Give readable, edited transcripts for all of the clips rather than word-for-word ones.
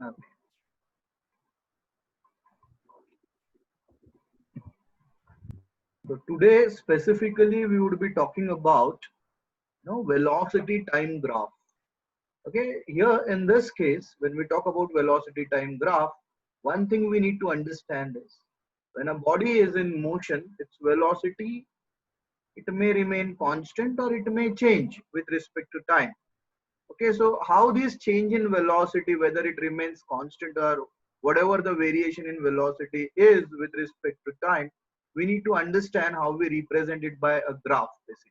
Okay. So today specifically we would be talking about velocity time graph. Okay, here in this case, when we talk about velocity time graph, one thing we need to understand is when a body is in motion, its velocity, it may remain constant or it may change with respect to time. Okay, so how this change in velocity, whether it remains constant or whatever the variation in velocity is with respect to time, we need to understand how we represent it by a graph basically.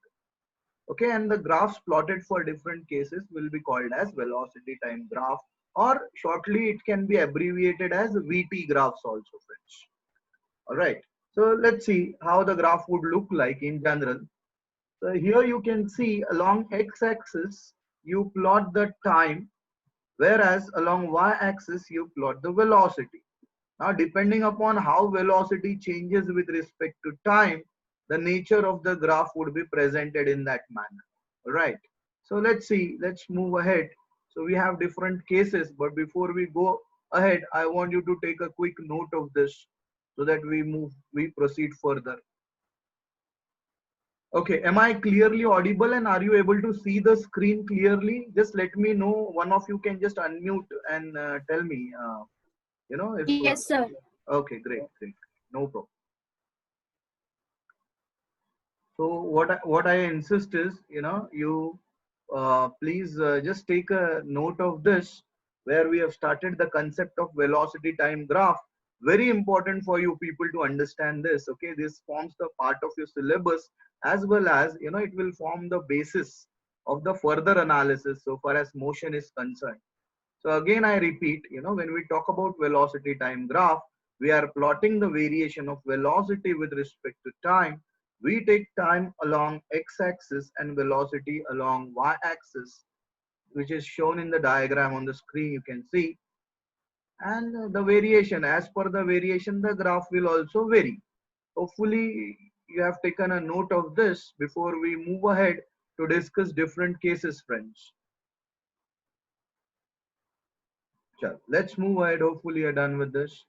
Okay, and the graphs plotted for different cases will be called as velocity time graph, or shortly it can be abbreviated as VT graphs also, friends. All right, so let's see how the graph would look like in general. So here you can see along x-axis you plot the time, whereas along y-axis you plot the velocity. Now depending upon how velocity changes with respect to time, the nature of the graph would be presented in that manner. All right, so let's see, let's move ahead. So we have different cases, but before we go ahead, I want you to take a quick note of this so that we proceed further. Okay, am I clearly audible and are you able to see the screen clearly? Just let me know. One of you can just unmute and tell me, if. Yes, sir. Okay, great, great. No problem. So what I insist is, you please just take a note of this, where we have started the concept of velocity time graph. Very important for you people to understand this. Okay, this forms the part of your syllabus, as well as it will form the basis of the further analysis so far as motion is concerned. So again, I repeat, when we talk about velocity time graph, we are plotting the variation of velocity with respect to time. We take time along x-axis and velocity along y-axis, which is shown in the diagram on the screen, you can see. And the variation, as per the variation, the graph will also vary. Hopefully, you have taken a note of this before we move ahead to discuss different cases, friends. Sure. Let's move ahead. Hopefully, you're done with this.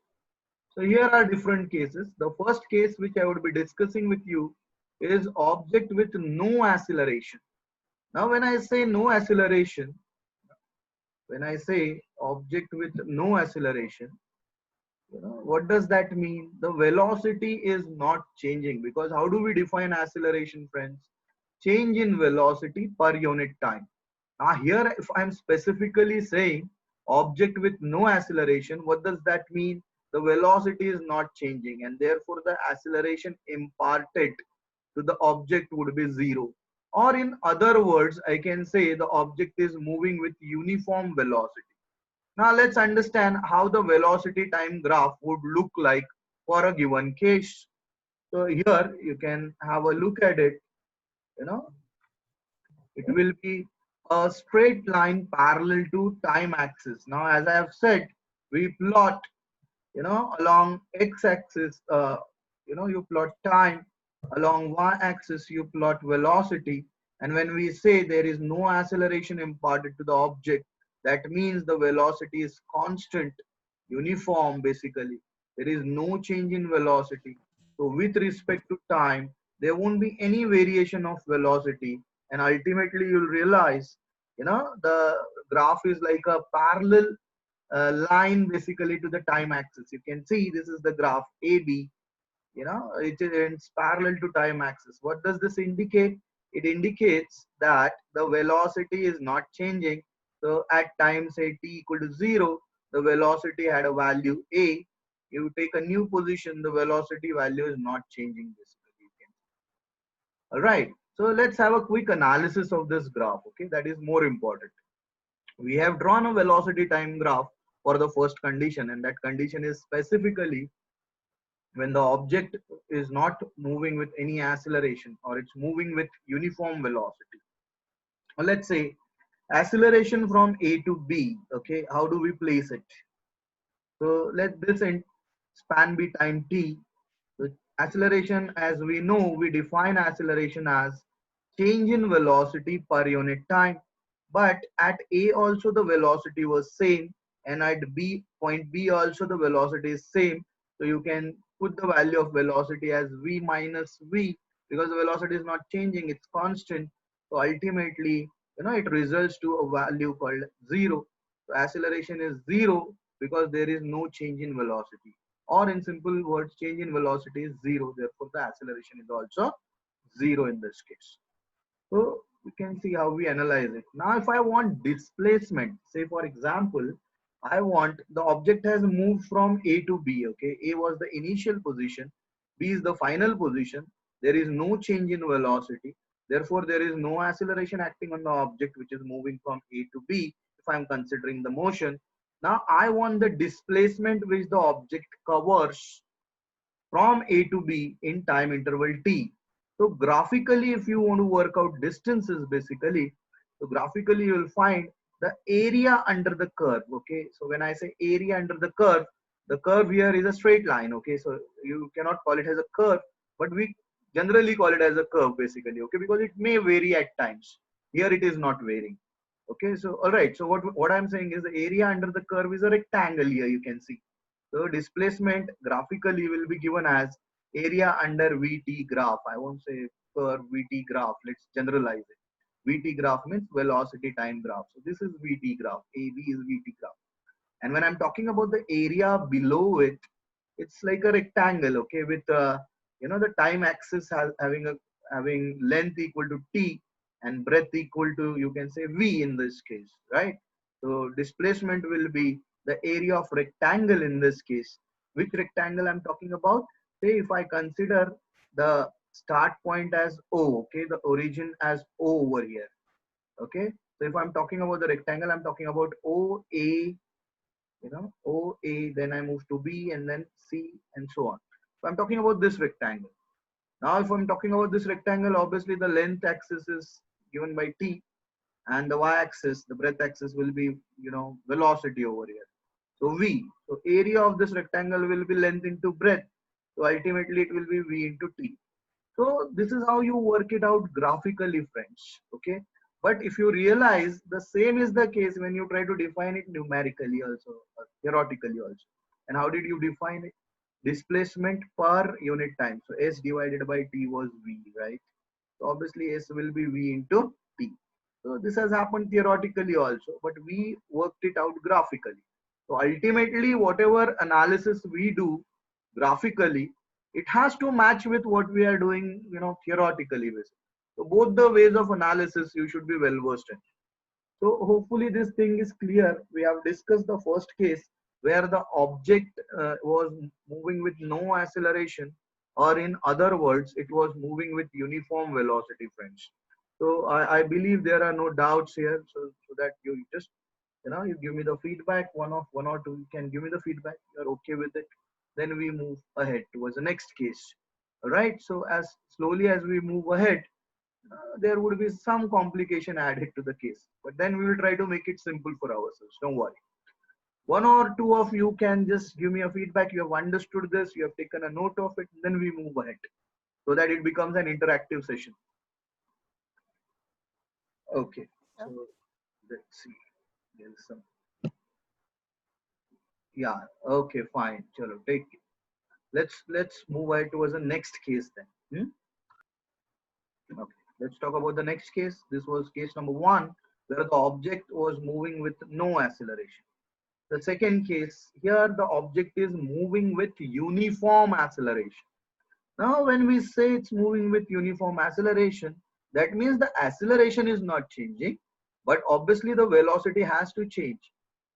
So here are different cases. The first case which I would be discussing with you is object with no acceleration. Now when I say no acceleration, when I say object with no acceleration, what does that mean? The velocity is not changing, because how do we define acceleration, friends? Change in velocity per unit time. Now here, if I'm specifically saying object with no acceleration, what does that mean? The velocity is not changing, and therefore the acceleration imparted to the object would be zero. Or in other words, I can say the object is moving with uniform velocity. Now let's understand how the velocity time graph would look like for a given case. So here you can have a look at it. It will be a straight line parallel to time axis. Now, as I have said, we plot, along x-axis, you plot time, along y-axis, you plot velocity. And when we say there is no acceleration imparted to the object, that means the velocity is constant, uniform basically. There is no change in velocity. So with respect to time, there won't be any variation of velocity, and ultimately you'll realize, the graph is like a parallel line basically to the time axis. You can see this is the graph AB, it's parallel to time axis. What does this indicate? It indicates that the velocity is not changing. So at time say t equal to 0, the velocity had a value a. You take a new position, the velocity value is not changing basically. All right, so let's have a quick analysis of this graph. Okay, that is more important. We have drawn a velocity time graph for the first condition, and that condition is specifically when the object is not moving with any acceleration, or it's moving with uniform velocity. Or let's say acceleration from A to B. Okay, how do we place it? So let this span be time t. So acceleration, as we know, we define acceleration as change in velocity per unit time. But at A also the velocity was same. and at B point B also the velocity is same. So you can put the value of velocity as v minus v, because the velocity is not changing, it's constant. So ultimately, it results to a value called 0. So acceleration is 0 because there is no change in velocity, or in simple words, change in velocity is 0. Therefore, the acceleration is also 0 in this case. So we can see how we analyze it. Now, if I want displacement, say for example, I want the object has moved from A to B. Okay, A was the initial position, B is the final position. There is no change in velocity. Therefore, there is no acceleration acting on the object which is moving from A to B. If I am considering the motion, now I want the displacement which the object covers from A to B in time interval t. So graphically, if you want to work out distances, basically, so graphically you will find the area under the curve. Okay, so when I say area under the curve here is a straight line. Okay, so you cannot call it as a curve, but we generally call it as a curve basically. Okay, because it may vary at times. Here it is not varying. Okay, so all right. So what I'm saying is the area under the curve is a rectangle here. You can see. So displacement graphically will be given as area under VT graph. I won't say curve VT graph. Let's generalize it. VT graph means velocity time graph. So this is VT graph. AB is VT graph. And when I'm talking about the area below it, it's like a rectangle. Okay, with the time axis having length equal to t and breadth equal to, you can say, v in this case, right? So displacement will be the area of rectangle in this case. Which rectangle I'm talking about? Say if I consider the start point as O, okay, the origin as O over here, okay. So if I'm talking about the rectangle, I'm talking about OA, OA, then I move to B and then C and so on. So I'm talking about this rectangle. Now, if I'm talking about this rectangle, obviously the length axis is given by T, and the y-axis, the breadth axis will be, velocity over here. So V, so area of this rectangle will be length into breadth. So ultimately it will be V into T. So this is how you work it out graphically, friends. Okay. But if you realize the same is the case when you try to define it numerically also, or theoretically also. And how did you define it? Displacement per unit time. So S divided by T was V, right? So obviously S will be V into T. So this has happened theoretically also, but we worked it out graphically. So ultimately, whatever analysis we do graphically, it has to match with what we are doing, theoretically. So both the ways of analysis you should be well versed in. So hopefully this thing is clear. We have discussed the first case where the object was moving with no acceleration, or in other words, it was moving with uniform velocity, friends. So I believe there are no doubts here. So that you just, you give me the feedback, one or two, you can give me the feedback. You're okay with it. Then we move ahead towards the next case. All right. So as slowly as we move ahead, there would be some complication added to the case, but then we will try to make it simple for ourselves. Don't worry. One or two of you can just give me a feedback. You have understood this, you have taken a note of it, then we move ahead so that it becomes an interactive session. Okay, so let's see. There's some. Yeah, okay, fine. Chalo, take it. Let's move ahead towards the next case then. Okay, let's talk about the next case. This was case number 1, where the object was moving with no acceleration. The second case, here the object is moving with uniform acceleration. Now, when we say it's moving with uniform acceleration, that means the acceleration is not changing, but obviously the velocity has to change,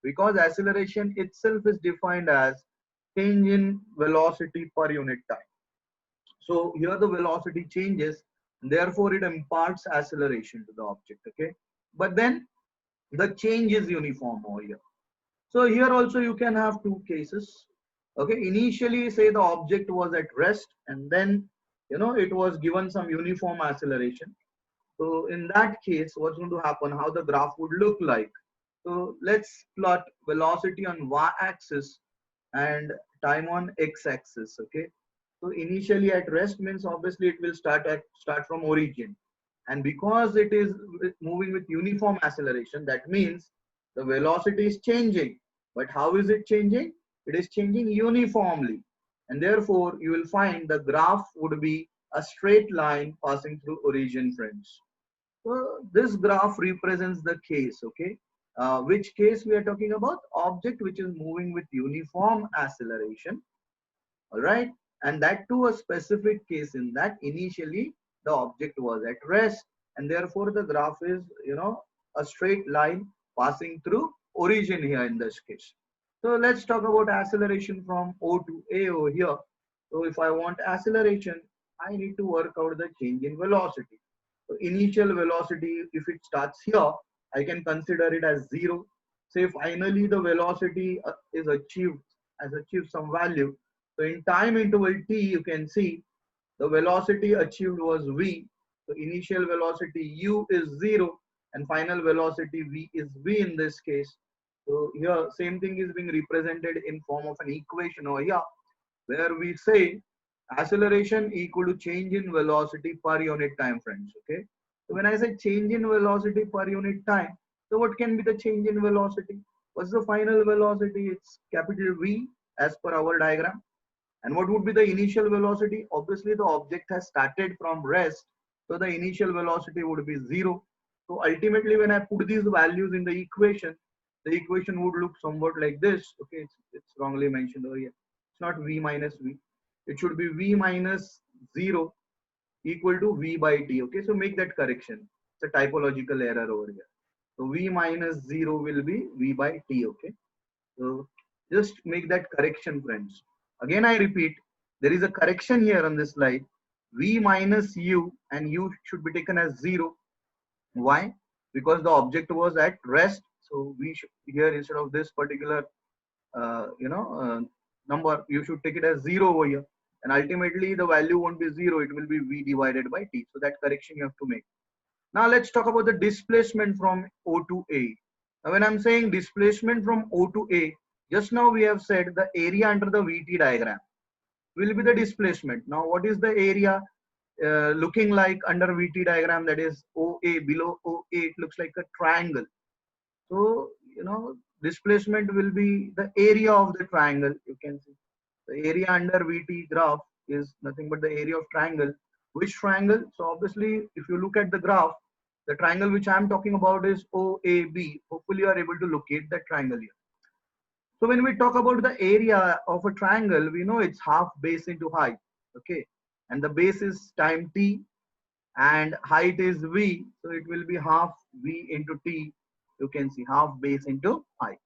because acceleration itself is defined as change in velocity per unit time. So here the velocity changes, therefore it imparts acceleration to the object, okay? But then the change is uniform over here. So here also you can have two cases. Okay, initially say the object was at rest, and then it was given some uniform acceleration. So in that case, what's going to happen, how the graph would look like? So let's plot velocity on y-axis and time on x-axis. Okay, so initially at rest means obviously it will start from origin, and because it is moving with uniform acceleration, that means the velocity is changing, But how is it changing? It is changing uniformly. And therefore, you will find the graph would be a straight line passing through origin, friends. So this graph represents the case, okay? Which case we are talking about? Object which is moving with uniform acceleration, all right? And that to a specific case in that initially the object was at rest, and therefore the graph is, a straight line passing through origin here in this case. So let's talk about acceleration from O to A over here. So if I want acceleration, I need to work out the change in velocity. So initial velocity, if it starts here, I can consider it as 0. Say finally the velocity is achieved, has achieved some value. So in time interval t, you can see the velocity achieved was v. So initial velocity u is 0 and final velocity v is v in this case. So here same thing is being represented in form of an equation over here, where we say acceleration equal to change in velocity per unit time, friends. Okay. So when I say change in velocity per unit time, so what can be the change in velocity? What's the final velocity? It's capital V as per our diagram. And what would be the initial velocity? Obviously, the object has started from rest, so the initial velocity would be 0. So ultimately, when I put these values in the equation would look somewhat like this. Okay, it's wrongly mentioned over here. It's not V minus V. It should be V minus 0 equal to V by T. Okay, so make that correction. It's a typological error over here. So V minus 0 will be V by T. Okay, so just make that correction, friends. Again, I repeat, there is a correction here on this slide. V minus U and U should be taken as 0. Why? Because the object was at rest. So we should here, instead of this particular number, you should take it as 0 over here. And ultimately the value won't be 0, it will be V divided by T. So that correction you have to make. Now let's talk about the displacement from O to A. Now when I'm saying displacement from O to A, just now we have said the area under the VT diagram will be the displacement. Now what is the area looking like under VT diagram, that is OA, below OA it looks like a triangle. So displacement will be the area of the triangle. You can see the area under VT graph is nothing but the area of triangle. Which triangle? So obviously if you look at the graph, the triangle which I am talking about is OAB. Hopefully you are able to locate that triangle here. So when we talk about the area of a triangle, we know it's half base into height. Okay, and the base is time t and height is v, so it will be half v into t. You can see half base into height.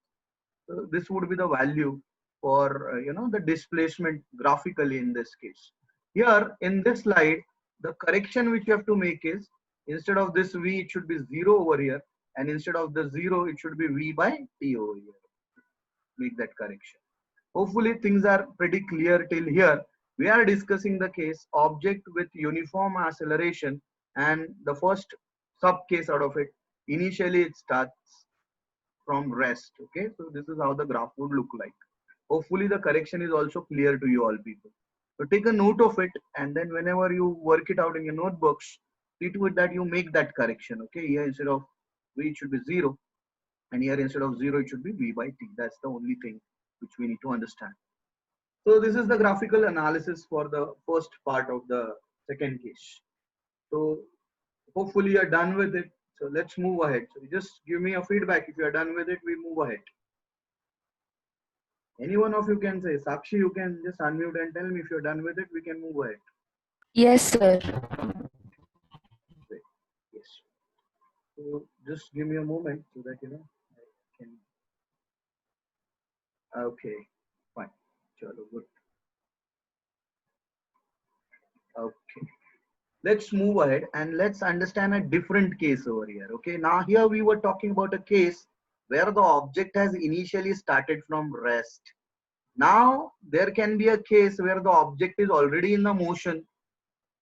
So this would be the value for the displacement graphically in this case. Here in this slide, the correction which you have to make is, instead of this v, it should be 0 over here, and instead of the 0, it should be v by t over here. Make that correction. Hopefully things are pretty clear till here. We are discussing the case object with uniform acceleration, and the first sub case out of it, initially it starts from rest. Okay, so this is how the graph would look like. Hopefully the correction is also clear to you all people. So take a note of it, and then whenever you work it out in your notebooks, see to it that you make that correction. Okay, here instead of v it should be 0, and here instead of 0 it should be v by t. That's the only thing which we need to understand. So this is the graphical analysis for the first part of the second case. So hopefully you're done with it. So let's move ahead. So just give me a feedback. If you're done with it, we move ahead. Any one of you can say. Sakshi, you can just unmute and tell me if you're done with it, we can move ahead. Yes, sir. Great. Yes. So just give me a moment so that I can. Okay, fine. Chalo, good. Okay. Let's move ahead and let's understand a different case over here. Okay, now here we were talking about a case where the object has initially started from rest. Now there can be a case where the object is already in the motion.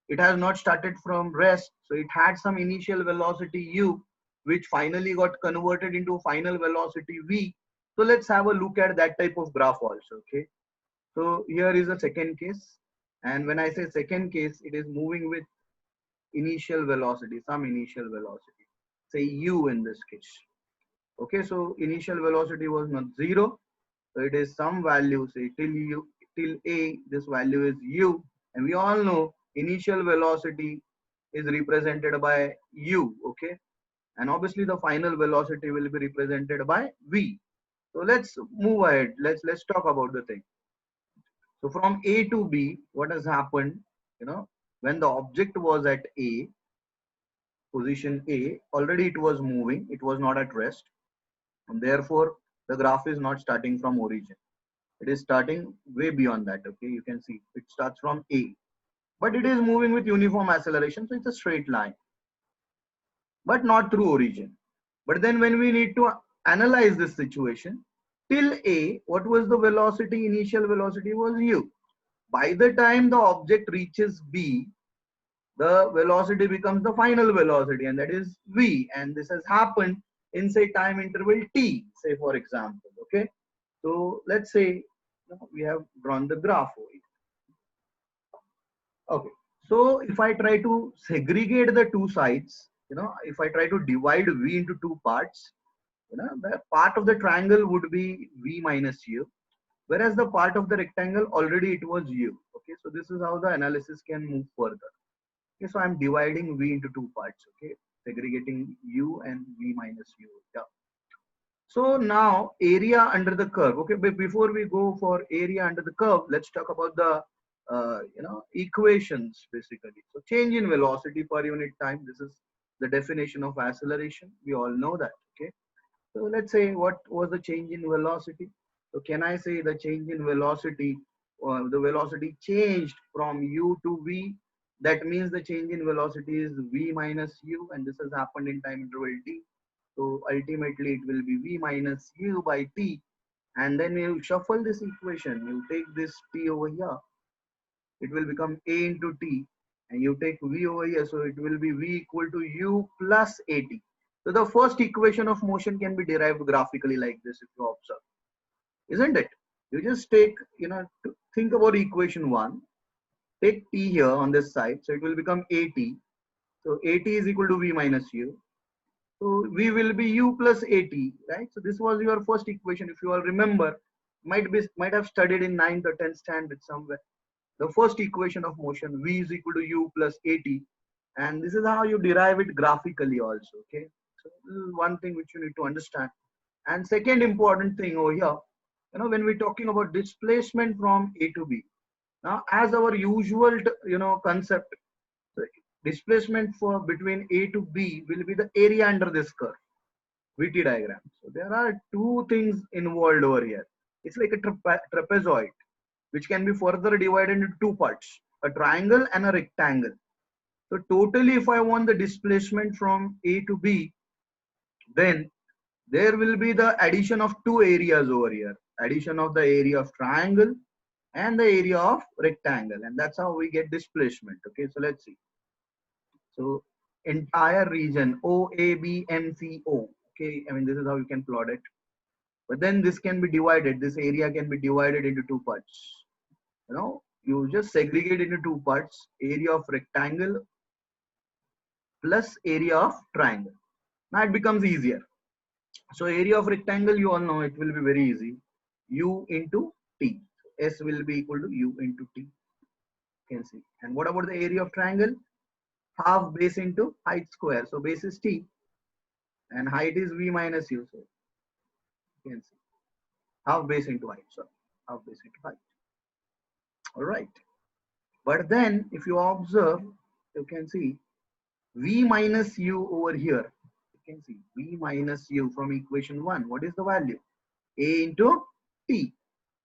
It has not started from rest, so it had some initial velocity u, which finally got converted into final velocity v. So let's have a look at that type of graph also. Okay, so here is a second case, and when I say second case, it is moving with initial velocity, some initial velocity, say u in this case. Okay, so initial velocity was not 0, So it is some value, say till a, this value is u, and we all know initial velocity is represented by u, okay, and obviously the final velocity will be represented by v. So let's move ahead. Let's talk about the thing. So from A to B, what has happened? You know, when the object was at A, position A, already it was moving. It was not at rest, and therefore the graph is not starting from origin. It is starting way beyond that. Okay, you can see it starts from A, but it is moving with uniform acceleration, so it's a straight line, but not through origin. But then when we need to analyze this situation, till A, what was the velocity? Initial velocity was u. By the time the object reaches B, the velocity becomes the final velocity, and that is v. And this has happened in, say, time interval t, say, for example. Okay, so let's say we have drawn the graph over here. Okay, so if I try to segregate the two sides, if I try to divide v into two parts, the part of the triangle would be v minus u, whereas the part of the rectangle already it was u. Okay, so this is how the analysis can move further. Okay, so I'm dividing v into two parts, okay, segregating u and v minus u. Yeah. So now area under the curve. Okay, but before we go for area under the curve, let's talk about the equations basically. So change in velocity per unit time. This is the definition of acceleration. We all know that. Okay. So let's say what was the change in velocity. So can I say the change in velocity, or the velocity changed from u to v? That means the change in velocity is v minus u, and this has happened in time interval t. So ultimately it will be v minus u by t. And then you shuffle this equation, you take this t over here, it will become a into t, and you take v over here, so it will be v equal to u plus at. So the first equation of motion can be derived graphically like this if you observe, isn't it? You just take, think about equation 1, take t here on this side, so it will become at. So at is equal to v minus u. So v will be u plus at, right? So this was your first equation. If you all remember, might have studied in 9th or 10th standard somewhere. The first equation of motion, v is equal to u plus at, and this is how you derive it graphically also. Okay, so this is one thing which you need to understand. And second important thing over here, when we're talking about displacement from A to B, now as our usual concept, so displacement for between A to B will be the area under this curve, VT diagram. So there are two things involved over here. It's like a trapezoid, which can be further divided into two parts, a triangle and a rectangle. So totally, if I want the displacement from A to B, then there will be the addition of two areas over here, addition of the area of triangle and the area of rectangle, and that's how we get displacement. Okay, so let's see. So entire region OABMCO. Okay, I mean, this is how you can plot it. But then this can be divided, this area can be divided into two parts. You just segregate into two parts, area of rectangle plus area of triangle. Now it becomes easier. So area of rectangle, you all know, it will be very easy. U into T. S will be equal to U into T. You can see. And what about the area of triangle? Half base into height square. So base is T and height is V minus U. So you can see. Half base into height. So half base into height. All right. But then if you observe, you can see V minus U over here. You can see V minus U from equation 1. What is the value? A into T.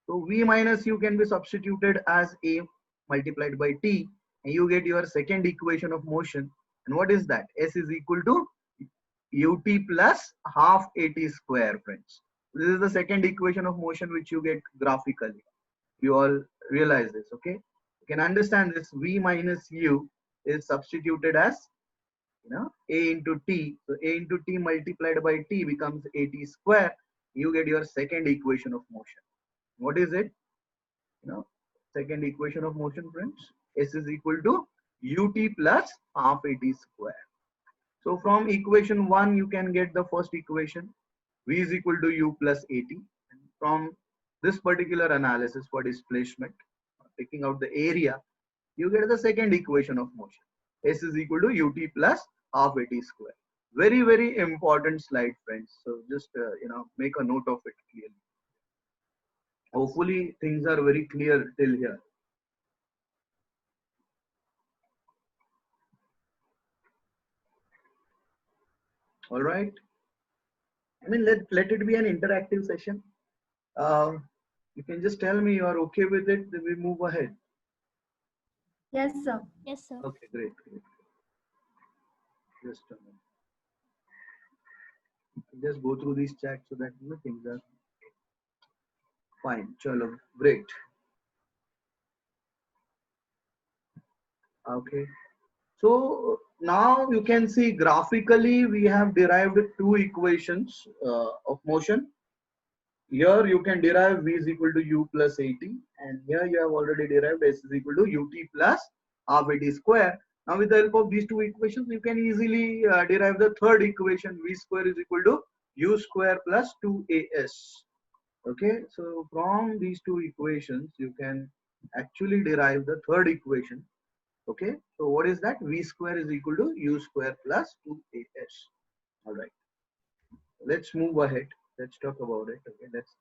So V minus U can be substituted as A multiplied by T, and you get your second equation of motion. And what is that? S is equal to ut plus half at square, friends. This is the second equation of motion which you get graphically. You all realize this, okay? You can understand this. V minus U is substituted as A into T. So A into T multiplied by T becomes at square. You get your second equation of motion. What is it? Second equation of motion, friends. S is equal to ut plus half at square. So from equation 1, you can get the first equation. V is equal to u plus at. And from this particular analysis for displacement, taking out the area, you get the second equation of motion. S is equal to ut plus half at square. Very, very important slide, friends. So just make a note of it clearly. Hopefully things are very clear till here. All right. I mean, let it be an interactive session. You can just tell me you are okay with it, then we move ahead. Yes, sir. Yes, sir. Okay, great. Just a minute. Just go through these chats so that things are fine. Chalo, great. Okay. So now you can see graphically we have derived two equations of motion. Here you can derive v is equal to u plus at, and here you have already derived s is equal to ut plus half at square. Now with the help of these two equations, you can easily derive the third equation, v square is equal to u square plus 2as. Okay, so from these two equations, you can actually derive the third equation. Okay, so what is that? V square is equal to u square plus 2as. All right, let's move ahead. Let's talk about it. Okay, let's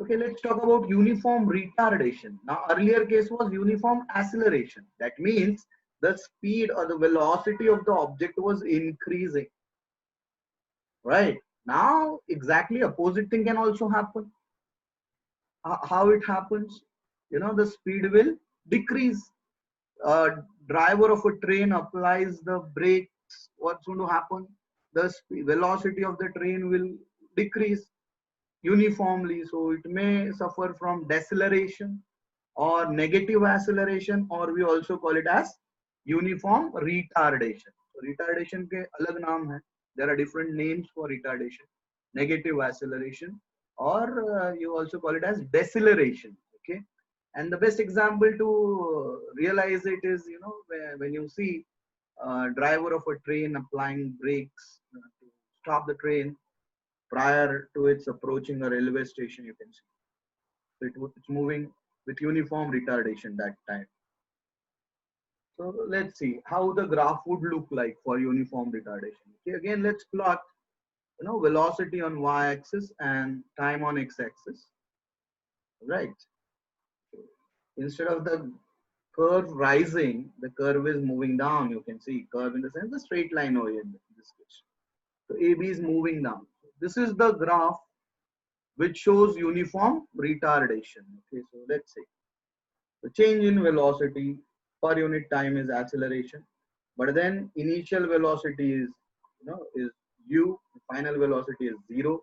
okay, let's talk about uniform retardation. Now, earlier case was uniform acceleration. That means the speed or the velocity of the object was increasing. Right? Now, exactly opposite thing can also happen. How it happens? The speed will decrease. Driver of a train applies the brakes. What's going to happen? The velocity of the train will decrease uniformly, so it may suffer from deceleration or negative acceleration, or we also call it as uniform retardation. So retardation के अलग नाम है. There are different names for retardation. Negative acceleration, or you also call it as deceleration. Okay, and the best example to realize it is when you see driver of a train applying brakes to stop the train prior to its approaching a railway station, you can see. So it's moving with uniform retardation that time. So let's see how the graph would look like for uniform retardation. Okay, again, let's plot velocity on y-axis and time on x-axis. Right. Instead of the curve rising, the curve is moving down. You can see curve in the sense the straight line over here in this case. So AB is moving down. This is the graph which shows uniform retardation. Okay, so let's say the change in velocity per unit time is acceleration, but then initial velocity is is u, final velocity is 0.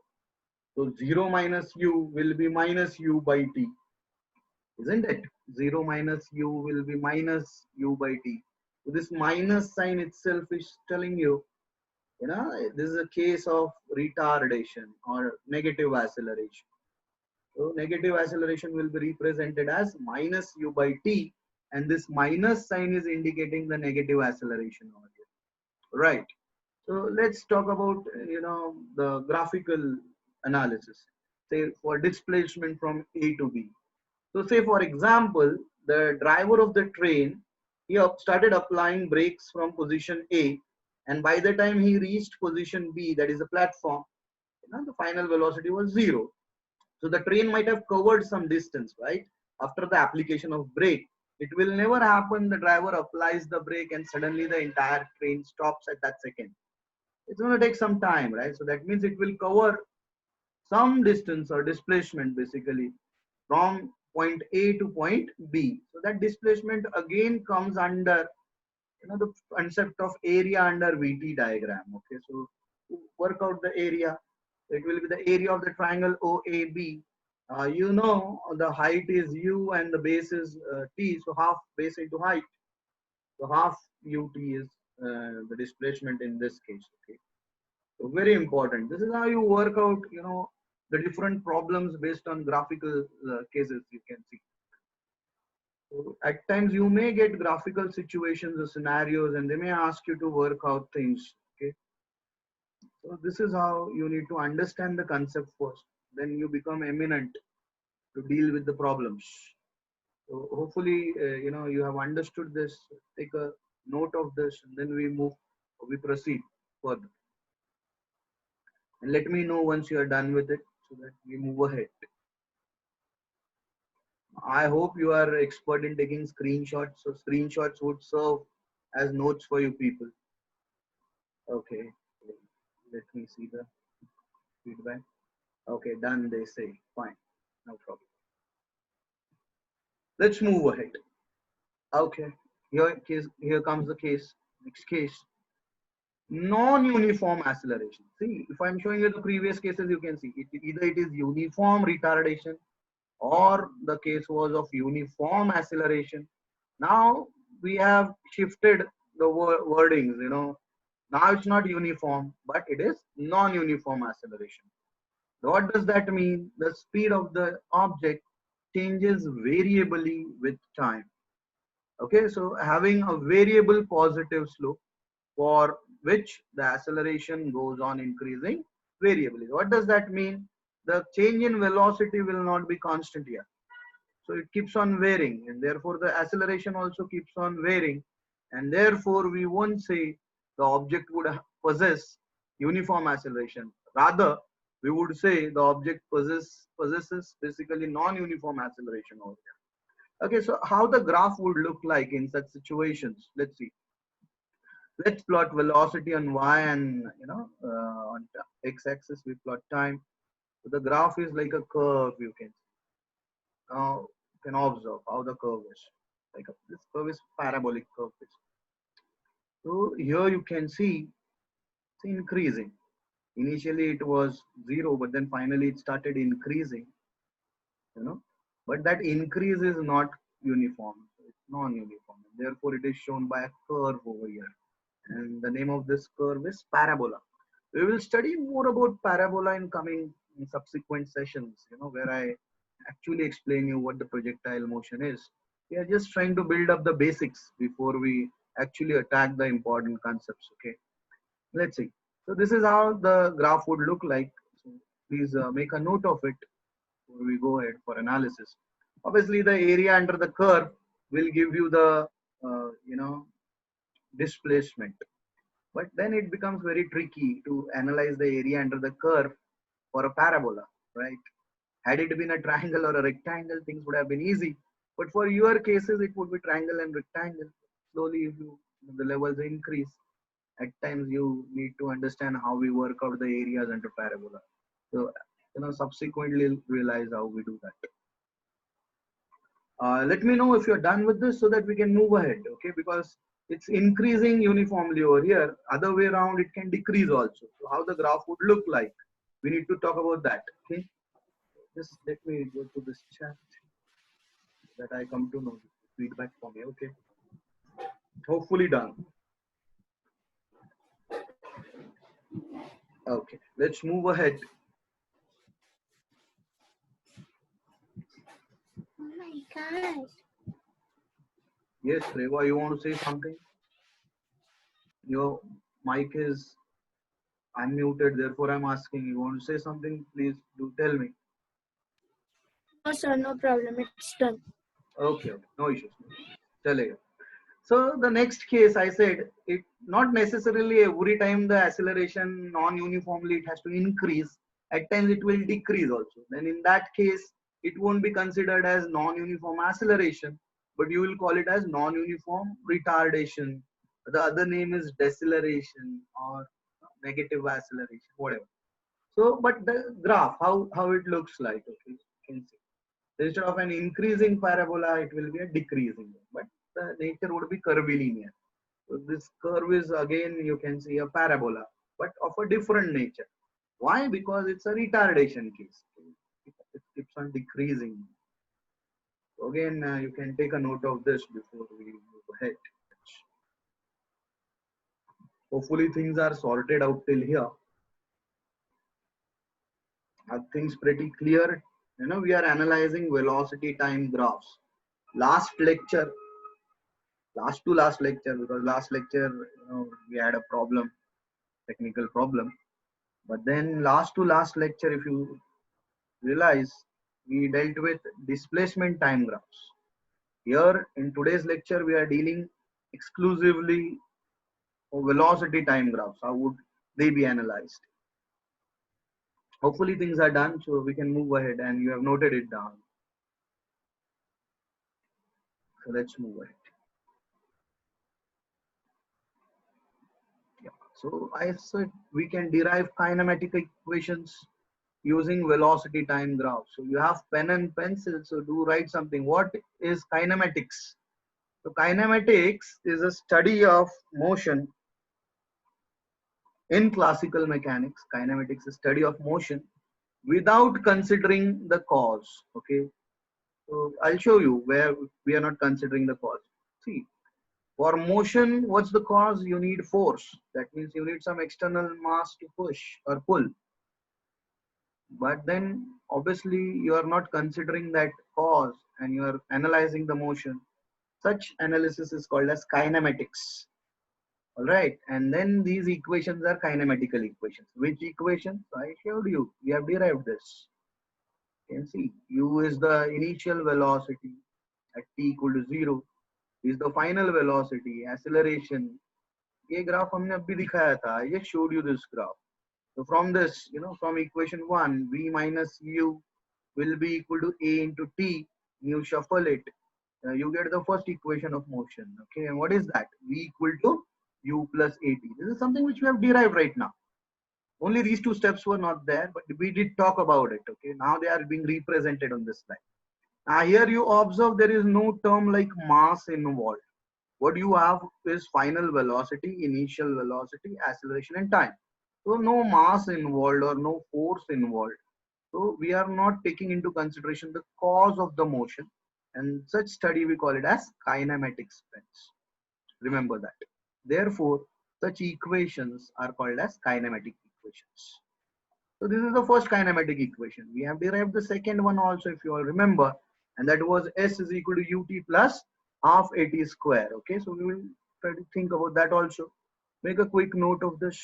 So 0 minus u will be minus u by t, isn't it? 0 minus u will be minus u by t. So this minus sign itself is telling you, this is a case of retardation or negative acceleration. So negative acceleration will be represented as minus u by t, and this minus sign is indicating the negative acceleration over here. Right. So let's talk about the graphical analysis. Say for displacement from A to B. So say for example, the driver of the train, he started applying brakes from position A, and by the time he reached position B, that is the platform, the final velocity was 0. So the train might have covered some distance, right? After the application of brake. It will never happen the driver applies the brake and suddenly the entire train stops at that second. It's going to take some time, right? So that means it will cover some distance or displacement basically from point A to point B. So that displacement again comes under the concept of area under VT diagram. Okay, so to work out the area, it will be the area of the triangle OAB. The height is u and the base is t, so half base into height. So half ut is the displacement in this case. Okay, so very important. This is how you work out, the different problems based on graphical cases. You can see. So at times you may get graphical situations or scenarios, and they may ask you to work out things. Okay. So this is how you need to understand the concept first. then you become eminent to deal with the problems. So hopefully, you have understood this. Take a note of this, and then we proceed further. And let me know once you are done with it, so that we move ahead. I hope you are expert in taking screenshots. So screenshots would serve as notes for you people. Okay, let me see the feedback. Okay, done, they say. Fine, no problem. Let's move ahead. Okay, here comes the case. Next case, non-uniform acceleration. See, if I'm showing you the previous cases, you can see either it is uniform retardation or the case was of uniform acceleration. Now we have shifted the wordings, now it's not uniform, but it is non-uniform acceleration. What does that mean? The speed of the object changes variably with time. Okay, so having a variable positive slope for which the acceleration goes on increasing variably. What does that mean? The change in velocity will not be constant here. So it keeps on varying, and therefore the acceleration also keeps on varying, and therefore we won't say the object would possess uniform acceleration. Rather, we would say the object possesses basically non-uniform acceleration over here. Okay, so how the graph would look like in such situations? Let's see. Let's plot velocity on y, and on x-axis we plot time. So the graph is like a curve, you can see. Now you can observe how the curve is. This curve is parabolic curve. So here you can see it's increasing. Initially it was 0, but then finally it started increasing. But that increase is not uniform. It's non-uniform. Therefore, it is shown by a curve over here. And the name of this curve is parabola. We will study more about parabola in subsequent sessions, where I actually explain you what the projectile motion is. We are just trying to build up the basics before we actually attack the important concepts. Okay, let's see. So this is how the graph would look like. So please make a note of it before we go ahead for analysis. Obviously, the area under the curve will give you the displacement. But then it becomes very tricky to analyze the area under the curve for a parabola, right? Had it been a triangle or a rectangle, things would have been easy. But for your cases, it would be triangle and rectangle. Slowly, if the levels increase, at times you need to understand how we work out the areas under parabola. So, subsequently realize how we do that. Let me know if you're done with this so that we can move ahead, okay? Because it's increasing uniformly over here. Other way around, it can decrease also. So how the graph would look like, we need to talk about that, okay? Just let me go to this chat so that I come to know feedback from you, okay? Hopefully done. Okay, let's move ahead. Oh my gosh. Yes, Reva, you want to say something? Your mic is unmuted, therefore I'm asking. You want to say something? Please do tell me. No, sir, no problem. It's done. Okay, no issues. Chalega. So the next case, I said, it not necessarily every time the acceleration non-uniformly it has to increase. At times it will decrease also. Then in that case, it won't be considered as non-uniform acceleration, but you will call it as non-uniform retardation. The other name is deceleration or negative acceleration, whatever. So, but the graph, how it looks like, okay, you can see. Instead of an increasing parabola, it will be a decreasing one. But the nature would be curvilinear. So this curve is again, you can see a parabola, but of a different nature. Why? Because it's a retardation case. It keeps on decreasing. So again, you can take a note of this before we move ahead. Hopefully things are sorted out till here. Are things pretty clear? We are analyzing velocity time graphs. Last to last lecture, because last lecture we had a technical problem, but then last to last lecture, if you realize we dealt with displacement time graphs. Here in today's lecture, we are dealing exclusively with velocity time graphs. How would they be analyzed? Hopefully things are done so we can move ahead and you have noted it down. So let's move ahead. Yeah. So I said we can derive kinematic equations using velocity time graph. So you have pen and pencil, so do write something. What is kinematics? So kinematics is a study of motion in classical mechanics. Kinematics is a study of motion without considering the cause. Okay, so I'll show you where we are not considering the cause. See, for motion, what's the cause? You need force. That means you need some external mass to push or pull. But then obviously you are not considering that cause and you are analyzing the motion. Such analysis is called as kinematics. All right, and then these equations are kinematical equations. Which equations? I showed you. We have derived this. You can see u is the initial velocity at t equal to 0. Is the final velocity, acceleration. ये graph हमने अभी दिखाया था. I just showed you this graph. So from this, from equation 1, v minus u will be equal to a into t. You shuffle it. You get the first equation of motion. Okay, and what is that? V equal to u plus at. This is something which we have derived right now. Only these two steps were not there, but we did talk about it. Okay, now they are being represented on this slide. Now here you observe there is no term like mass involved. What you have is final velocity, initial velocity, acceleration, and time. So no mass involved or no force involved. So we are not taking into consideration the cause of the motion, and such study we call it as kinematics, friends. Remember that. Therefore, such equations are called as kinematic equations. So this is the first kinematic equation. We have derived the second one also, if you all remember, and that was S is equal to ut plus half at square. Okay, so we will try to think about that also. Make a quick note of this.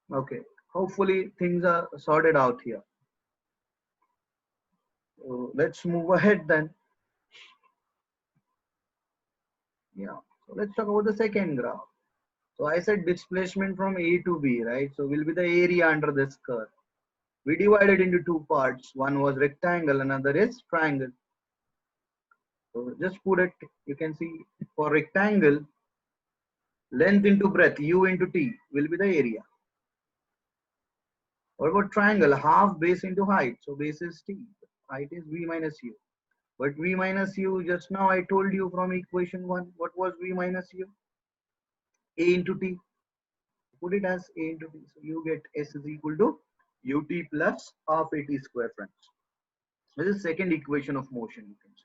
Okay, hopefully things are sorted out here. So let's move ahead then. Yeah, so let's talk about the second graph. So I said displacement from A to B, right? So will be the area under this curve. We divided into two parts. One was rectangle, another is triangle. So just put it, you can see for rectangle, length into breadth, u into t will be the area. What about triangle? Half base into height. So base is t, height is v minus u. But v minus u, just now I told you from equation 1, what was v minus u? A into t. Put it as a into t. So you get s is equal to ut plus half at square, friends. This is second equation of motion, you can say.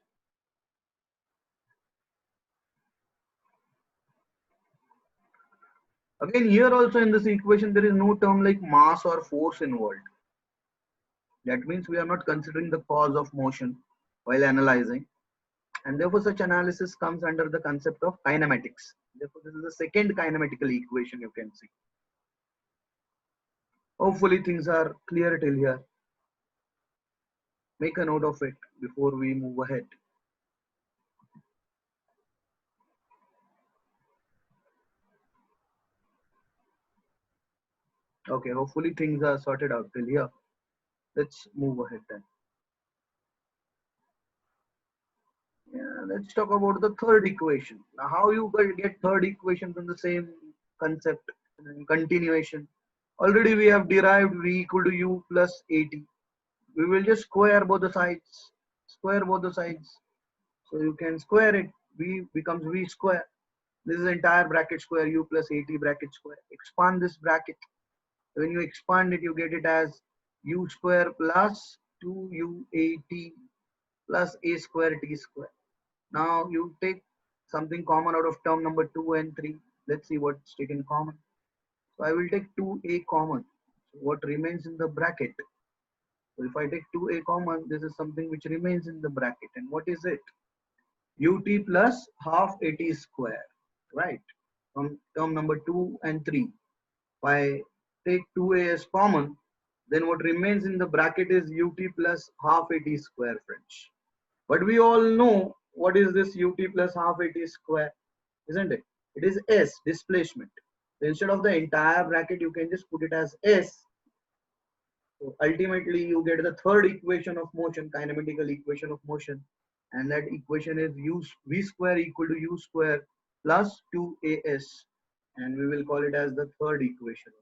Again, here also in this equation, there is no term like mass or force involved. That means we are not considering the cause of motion while analyzing. And therefore, such analysis comes under the concept of kinematics. Therefore, this is the second kinematical equation you can see. Hopefully, things are clear till here. Make a note of it before we move ahead. Okay, hopefully things are sorted out till here. Let's move ahead then. Yeah, let's talk about the third equation. Now, how you get third equation from the same concept and continuation? Already we have derived v equal to u plus at. We will just square both the sides. Square both the sides. So you can square it. V becomes v square. This is entire bracket square u plus at bracket square. Expand this bracket. When you expand it, you get it as u square plus 2uat plus a square t square. Now you take something common out of term number 2 and 3. Let's see what's taken common. So I will take 2a common. So what remains in the bracket? So if I take 2a common, this is something which remains in the bracket. And what is it? Ut plus half at square, right? from term number 2 and 3. If I take 2a as common, then what remains in the bracket is ut plus half at square, friends. But we all know what is this ut plus half at square, isn't it? It is s, displacement. So instead of the entire bracket, you can just put it as s. So ultimately, you get the third equation of motion, kinematical equation of motion, and that equation is v square equal to u square plus 2as, and we will call it as the third equation.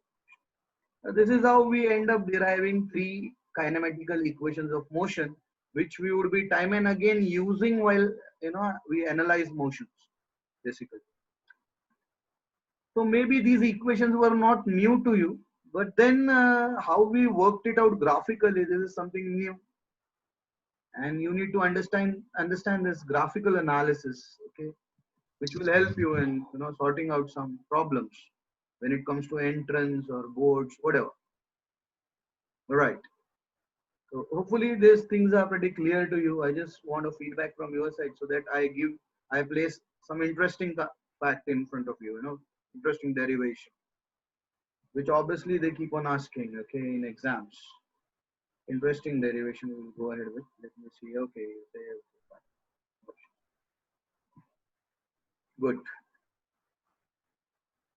This is how we end up deriving three kinematical equations of motion, which we would be time and again using while we analyze motions, basically. So maybe these equations were not new to you, but then how we worked it out graphically, this is something new, and you need to understand this graphical analysis, okay, which will help you in sorting out some problems when it comes to entrance or boards, whatever. All right. So hopefully these things are pretty clear to you. I just want a feedback from your side so that I place some interesting fact in front of you, interesting derivation, which obviously they keep on asking, okay, in exams. Interesting derivation we'll go ahead with. Let me see. Okay. Good.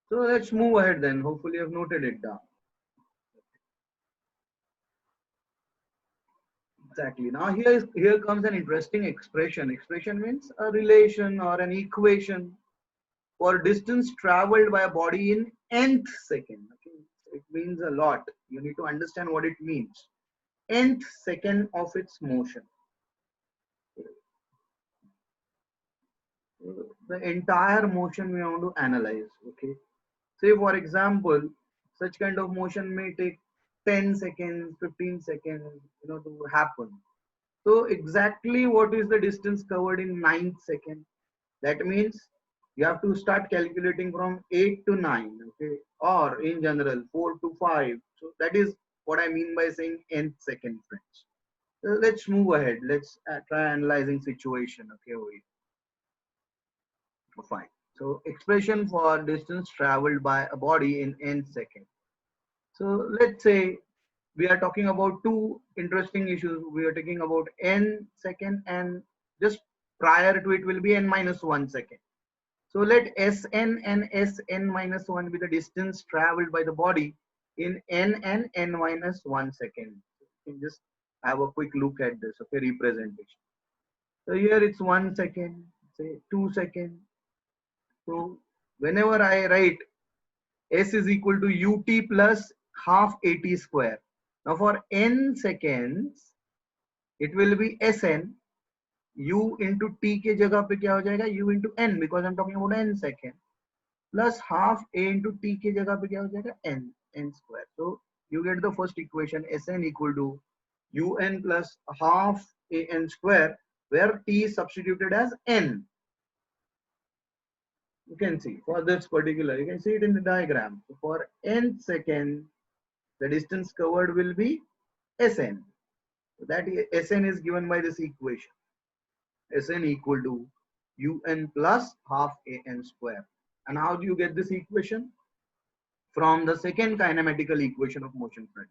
So let's move ahead then. Hopefully I've noted it down. Exactly. Now here comes an interesting expression. Expression means a relation or an equation for distance traveled by a body in nth second. Okay? It means a lot. You need to understand what it means. Nth second of its motion. The entire motion we want to analyze. Okay. Say for example, such kind of motion may take 10 seconds, 15 seconds, to happen. So exactly what is the distance covered in 9th second? That means you have to start calculating from 8 to 9, okay, or in general 4 to 5. So that is what I mean by saying nth second, friends. So let's move ahead. Let's try analyzing situation. Okay, over here. Fine. So expression for distance traveled by a body in nth second. So let's say we are talking about two interesting issues. We are talking about n second, and just prior to it will be n minus 1 second. So let Sn and Sn minus 1 be the distance traveled by the body in n and n minus 1 second. You can just have a quick look at this, okay, representation. So here it's 1 second, say 2 seconds. So whenever I write S is equal to ut plus half at square. Now for n seconds, it will be Sn. U into t के जगह पे क्या हो जाएगा? U into n, because I'm talking about n second, plus half a into t के जगह पे क्या हो जाएगा? n square. So you get the first equation, Sn equal to un plus half a n square, where t is substituted as n. You can see for this particular, you can see it in the diagram. So for n second, the distance covered will be Sn. So that Sn is given by this equation. Sn equal to un plus half an square. And how do you get this equation? From the second kinematical equation of motion, friends.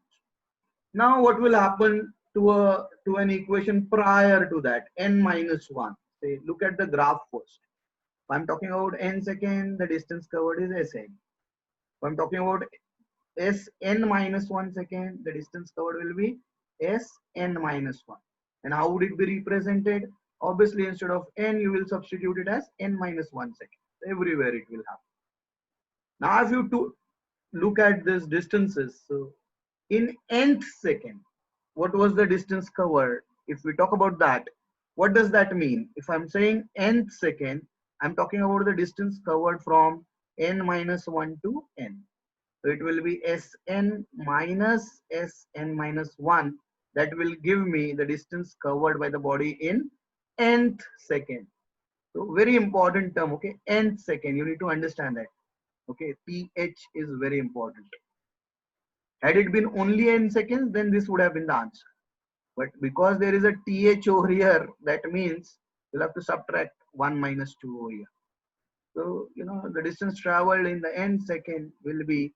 Now what will happen to an equation prior to that, n minus 1? Say, look at the graph first. If I'm talking about n second, the distance covered is Sn. If I'm talking about Sn minus 1 second, the distance covered will be Sn minus 1. And how would it be represented? Obviously, instead of n, you will substitute it as n minus 1 second. Everywhere it will happen. Now, if you look at these distances, so in nth second, what was the distance covered? If we talk about that, what does that mean? If I'm saying nth second, I'm talking about the distance covered from n minus 1 to n. So it will be Sn minus Sn minus 1. That will give me the distance covered by the body in nth second. So very important term, okay? Nth second, you need to understand that. Okay, ph is very important. Had it been only n seconds, then this would have been the answer. But because there is a th over here, that means you'll have to subtract 1 minus 2 over here. So, the distance traveled in the n second will be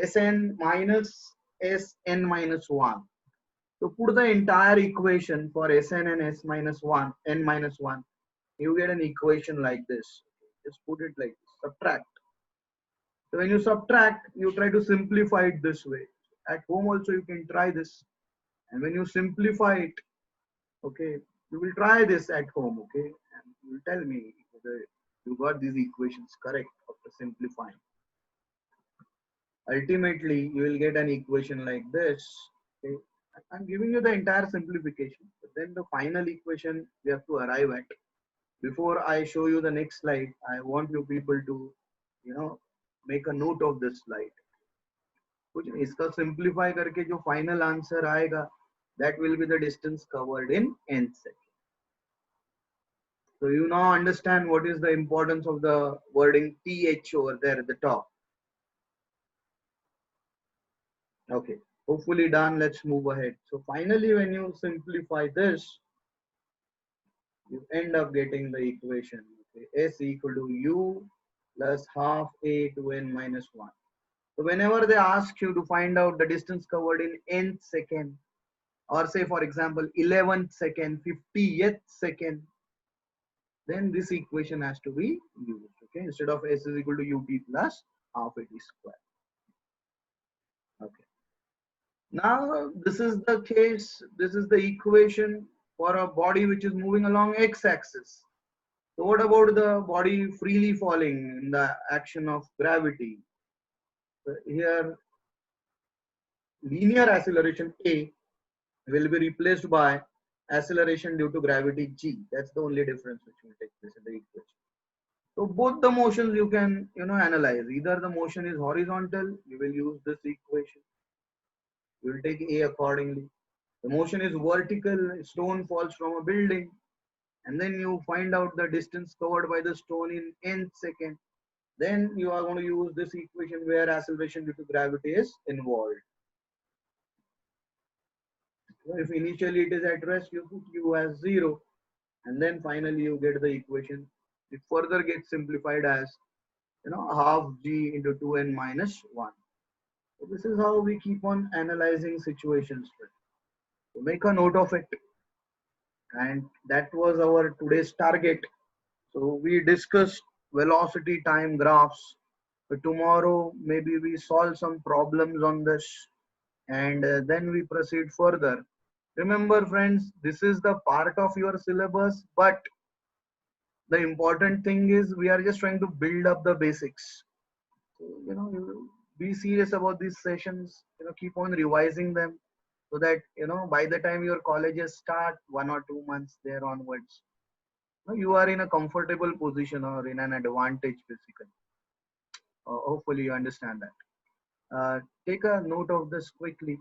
Sn minus Sn minus 1. So put the entire equation for Sn and S minus 1, n minus 1. You get an equation like this. Just put it like this. Subtract. So when you subtract, you try to simplify it this way. At home also you can try this. And when you simplify it, okay, you will try this at home, okay, and you will tell me whether you got these equations correct after simplifying. Ultimately, you will get an equation like this. Okay, I'm giving you the entire simplification, but then the final equation we have to arrive at. Before I show you the next slide, I want you people to, make a note of this slide. कुछ नहीं, इसका simplify करके जो final answer आएगा, that will be the distance covered in n seconds. So you now understand what is the importance of the wording th over there at the top. Okay, hopefully done. Let's move ahead. So finally, when you simplify this, you end up getting the equation. Okay, S equal to U plus half A to n minus 1. So whenever they ask you to find out the distance covered in nth second, or say for example 11th second, 50th second, then this equation has to be used. Okay, instead of S is equal to UT plus half AT square. Okay. Now this is the case, this is the equation for a body which is moving along x-axis. So what about the body freely falling in the action of gravity? So here linear acceleration A will be replaced by acceleration due to gravity G. That's the only difference which will take place in the equation. So both the motions you can analyze. Either the motion is horizontal, you will use this equation. You will take A accordingly. The motion is vertical, stone falls from a building, and then you find out the distance covered by the stone in nth second. Then you are going to use this equation where acceleration due to gravity is involved. If initially it is at rest, you put U as 0, and then finally you get the equation. It further gets simplified as half G into 2n minus 1. So this is how we keep on analyzing situations. So make a note of it. And that was our today's target. So we discussed velocity time graphs. So tomorrow maybe we solve some problems on this, and then we proceed further. Remember friends, this is the part of your syllabus, but the important thing is we are just trying to build up the basics. So, you be serious about these sessions, keep on revising them, so that by the time your colleges start 1 or 2 months there onwards, you are in a comfortable position or in an advantage basically. Hopefully you understand that. Take a note of this quickly.